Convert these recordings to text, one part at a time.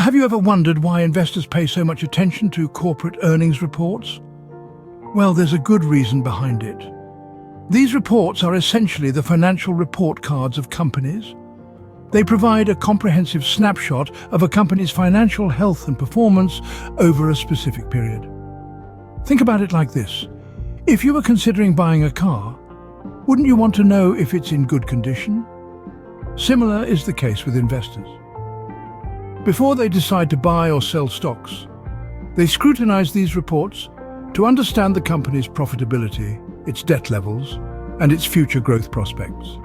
Have you ever wondered why investors pay so much attention to corporate earnings reports? Well, there's a good reason behind it. These reports are essentially the financial report cards of companies. They provide a comprehensive snapshot of a company's financial health and performance over a specific period. Think about it like this. If you were considering buying a car, wouldn't you want to know if it's in good condition? Similar is the case with investors. Before they decide to buy or sell stocks, they scrutinize these reports to understand the company's profitability, its debt levels, and its future growth prospects.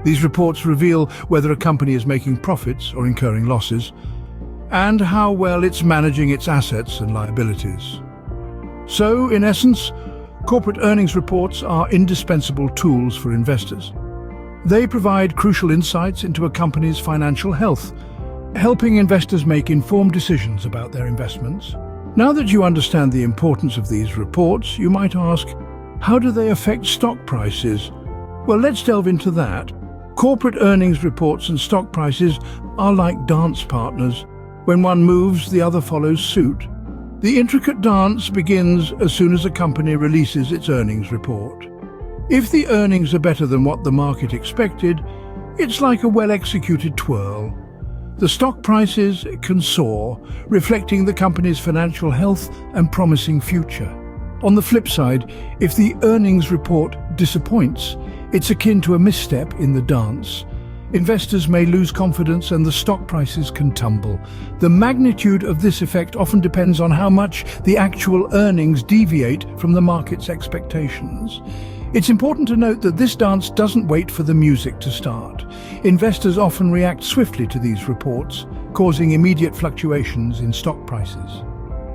These reports reveal whether a company is making profits or incurring losses, and how well it's managing its assets and liabilities. So, in essence, corporate earnings reports are indispensable tools for investors. They provide crucial insights into a company's financial health, helping investors make informed decisions about their investments. Now that you understand the importance of these reports, you might ask, how do they affect stock prices? Well, let's delve into that. Corporate earnings reports and stock prices are like dance partners. When one moves, the other follows suit. The intricate dance begins as soon as a company releases its earnings report. If the earnings are better than what the market expected, it's like a well-executed twirl. The stock prices can soar, reflecting the company's financial health and promising future. On the flip side, if the earnings report disappoints, it's akin to a misstep in the dance. Investors may lose confidence and the stock prices can tumble. The magnitude of this effect often depends on how much the actual earnings deviate from the market's expectations. It's important to note that this dance doesn't wait for the music to start. Investors often react swiftly to these reports, causing immediate fluctuations in stock prices.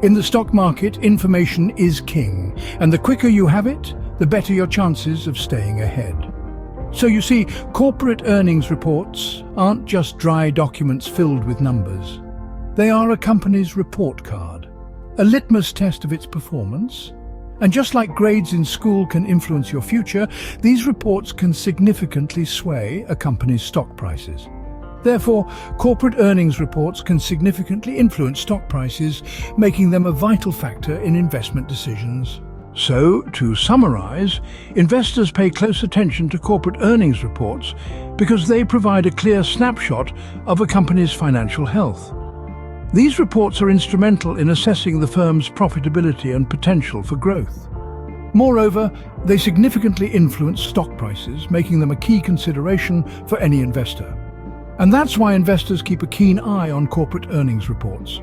In the stock market, information is king, and the quicker you have it, the better your chances of staying ahead. So you see, corporate earnings reports aren't just dry documents filled with numbers. They are a company's report card, a litmus test of its performance. And just like grades in school can influence your future, these reports can significantly sway a company's stock prices. Therefore, corporate earnings reports can significantly influence stock prices, making them a vital factor in investment decisions. So, to summarize, investors pay close attention to corporate earnings reports because they provide a clear snapshot of a company's financial health. These reports are instrumental in assessing the firm's profitability and potential for growth. Moreover, they significantly influence stock prices, making them a key consideration for any investor. And that's why investors keep a keen eye on corporate earnings reports.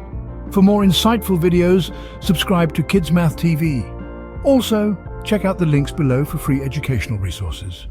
For more insightful videos, subscribe to Kids Math TV. Also, check out the links below for free educational resources.